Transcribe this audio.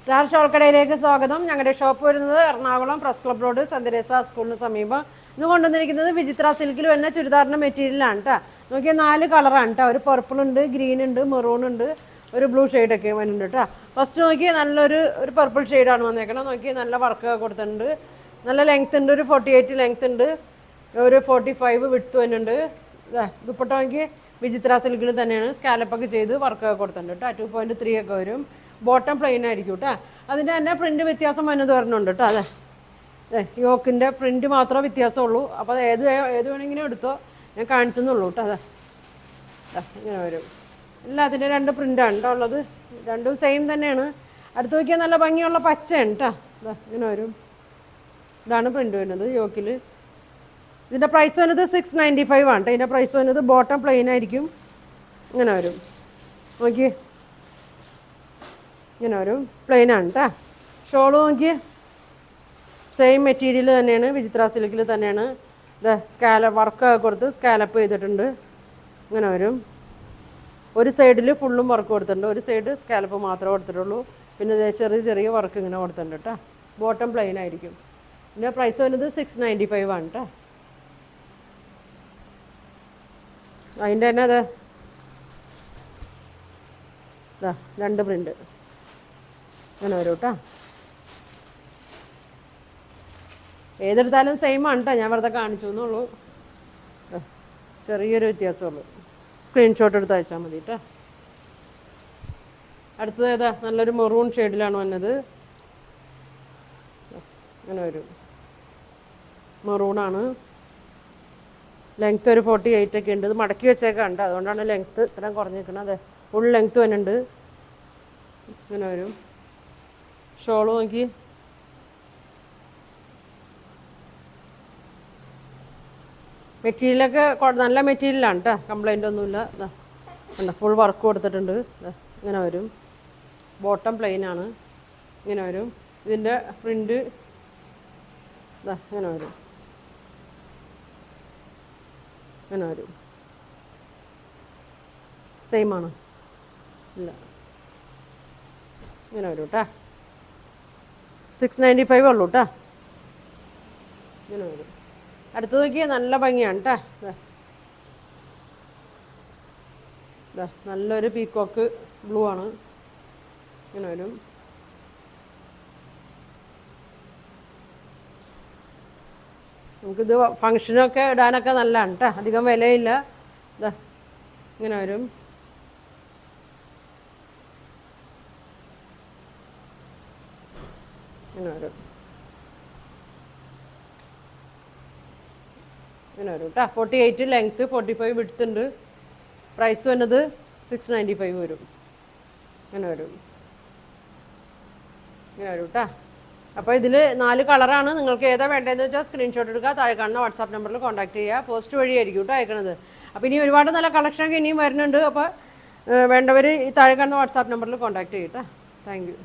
Star ഷോൾക്കടയിലേക്ക് സ്വാഗതം. ഞങ്ങളുടെ shop വരുന്നത് Ernakulam press club road Saint Teresa സ്കൂളിന് സമീപം. ഇന്ന് കൊണ്ടുവന്നിരിക്കുന്നത് വിചിത്ര സിൽക്കിൽ വരുന്ന ചുരിദാറിൻ്റെ മെറ്റീരിയലാണ് കേട്ടോ. നോക്കിയാൽ 4 കളറാണ് കേട്ടോ. ഒരു പർപ്പിൾ ഉണ്ട്, ഗ്രീൻ ഉണ്ട്, മെറൂൺ ഉണ്ട്, ഒരു ബ്ലൂ ഷെയ്ഡൊക്കെ വരുന്നുണ്ട് കേട്ടോ. ഫസ്റ്റ് നോക്കിയാൽ നല്ലൊരു പർപ്പിൾ ഷെയ്ഡാണ് വന്നേക്കണം. നോക്കിയാൽ നല്ല വർക്ക് കൊടുത്തിട്ടുണ്ട്. നല്ല ലെങ്ത് ഉണ്ട്, ഒരു 48 ലെങ്ത് ഉണ്ട്, ഒരു 45 വിഡ്ത്ത് വരുന്നുണ്ട്. ദുപ്പട്ട നോക്കി വിചിത്ര സിൽക്കിൽ തന്നെയാണ് സ്കാലപ്പൊക്കെ ചെയ്ത് വർക്ക് കൊടുത്തിട്ടുണ്ട് കേട്ടോ. 2.3 ഒക്കെ വരും. ബോട്ടം പ്ലെയിൻ ആയിരിക്കും കേട്ടോ. അതിൻ്റെ തന്നെ പ്രിൻറ്റ് വ്യത്യാസം വന്നത് വരുന്നുണ്ട് കേട്ടോ. അതെ യോക്കിൻ്റെ പ്രിൻറ്റ് മാത്രമേ വ്യത്യാസമുള്ളൂ. അപ്പോൾ അത് ഏത് വേണമെങ്കിലും എടുത്തോ, ഞാൻ കാണിച്ചെന്നുള്ളൂ കേട്ടോ. അതെ ഇങ്ങനെ വരും. എല്ലാത്തിൻ്റെ 2 പ്രിൻ്റാണ് കേട്ടോ ഉള്ളത്. രണ്ടും സെയിം തന്നെയാണ്. അടുത്ത് നോക്കിയാൽ നല്ല ഭംഗിയുള്ള പച്ചയാണ് കേട്ടോ. ഇങ്ങനെ വരും. ഇതാണ് പ്രിൻ്റ് വരുന്നത് യോക്കിൽ. ഇതിൻ്റെ പ്രൈസ് വരുന്നത് 695 ആണ് കേട്ടോ. ഇതിൻ്റെ പ്രൈസ് വരുന്നത് ബോട്ടം പ്ലെയിൻ ആയിരിക്കും. ഇങ്ങനെ വരും. നോക്കിയേ ഇങ്ങനെ വരും. പ്ലെയിനാണ് കേട്ടോ. ഷോള് നോക്കി സെയിം മെറ്റീരിയൽ തന്നെയാണ്, വിചിത്ര സിൽക്കിൽ തന്നെയാണ്. വർക്ക് കൊടുത്ത് സ്കാലപ്പ് ചെയ്തിട്ടുണ്ട്. ഇങ്ങനെ വരും. ഒരു സൈഡിൽ ഫുള്ളും വർക്ക് കൊടുത്തിട്ടുണ്ട്, ഒരു സൈഡ് സ്കാലപ്പ് മാത്രമേ കൊടുത്തിട്ടുള്ളൂ. പിന്നെ ചെറിയ ചെറിയ വർക്ക് ഇങ്ങനെ കൊടുത്തിട്ടുണ്ട് കേട്ടോ. ബോട്ടം പ്ലെയിൻ ആയിരിക്കും. ഇതിൻ്റെ പ്രൈസ് വരുന്നത് 695 ആണ് കേട്ടോ. അതിൻ്റെ തന്നെ അതെ 2 പ്രിൻ്റ് അങ്ങനെ വരും കേട്ടോ. ഏതെടുത്താലും സെയിം ആണ് കേട്ടോ. ഞാൻ വെറുതെ കാണിച്ചു എന്നുള്ളൂ. ചെറിയൊരു വ്യത്യാസമുള്ളൂ. സ്ക്രീൻഷോട്ട് എടുത്ത് അയച്ചാൽ മതി കേട്ടോ. അടുത്തത് ഏതാ? നല്ലൊരു മെറൂൺ ഷെയ്ഡിലാണ് വന്നത്. അങ്ങനെ വരും. മെറൂണാണ്. ലെങ്ത്ത് ഒരു 48 ഒക്കെ ഉണ്ട്. ഇത് മടക്കി വെച്ചേക്കാണ്ട്, അതുകൊണ്ടാണ് ലെങ്ത്ത് ഇത്രയും കുറഞ്ഞിരിക്കുന്നത്. അതെ ഫുൾ ലെങ്ത്ത് വരുന്നുണ്ട്. ഇങ്ങനെ വരും. ഷോള് നോക്കി മെറ്റീരിയലൊക്കെ നല്ല മെറ്റീരിയലാണ് കേട്ടോ. കംപ്ലൈൻ്റ് ഒന്നുമില്ല. ഫുൾ വർക്ക് കൊടുത്തിട്ടുണ്ട്. ഇങ്ങനെ വരും. ബോട്ടം പ്ലെയിനാണ്. ഇങ്ങനെ വരും. ഇതിൻ്റെ പ്രിൻ്റ് ഇങ്ങനെ വരും. ഇങ്ങനെ വരും. സെയിം ആണ്. ഇല്ല ഇങ്ങനെ വരും കേട്ടോ. 695 ഉള്ളൂ കേട്ടോ. ഇങ്ങനെ വരും. അടുത്ത് നോക്കിയാൽ നല്ല ഭംഗിയാണ് കേട്ടോ. നല്ലൊരു പീക്കോക്ക് ബ്ലൂ ആണ്. ഇങ്ങനെ വരും. നമുക്കിത് ഫങ്ഷനൊക്കെ ഇടാനൊക്കെ നല്ലതാണ് കേട്ടോ. അധികം വിലയില്ല. ഇങ്ങനെ വരും. ഇങ്ങനെ വരും. ഇങ്ങനെ വരും കേട്ടോ. 48 ലെങ്ത്ത്, 45 വിഡ്ത്ത് ഉണ്ട്. പ്രൈസ് വന്നത് 695 വരും. ഇങ്ങനെ വരും. ഇങ്ങനെ വരും കേട്ടോ. അപ്പോൾ ഇതിൽ 4 കളറാണ്. നിങ്ങൾക്ക് ഏതാ വേണ്ടതെന്ന് വെച്ചാൽ സ്ക്രീൻഷോട്ട് എടുക്കുക. താഴെ കാണുന്ന വാട്സാപ്പ് നമ്പറിൽ കോൺടാക്ട് ചെയ്യുക. പോസ്റ്റ് വഴിയായിരിക്കും കേട്ടോ അയക്കണത്. അപ്പോൾ ഇനി ഒരുപാട് നല്ല കളക്ഷനൊക്കെ ഇനിയും വരുന്നുണ്ട്. അപ്പോൾ വേണ്ടവർ ഈ താഴെ കാണുന്ന വാട്സാപ്പ് നമ്പറിൽ കോൺടാക്ട് ചെയ്യും കേട്ടോ. Thank you.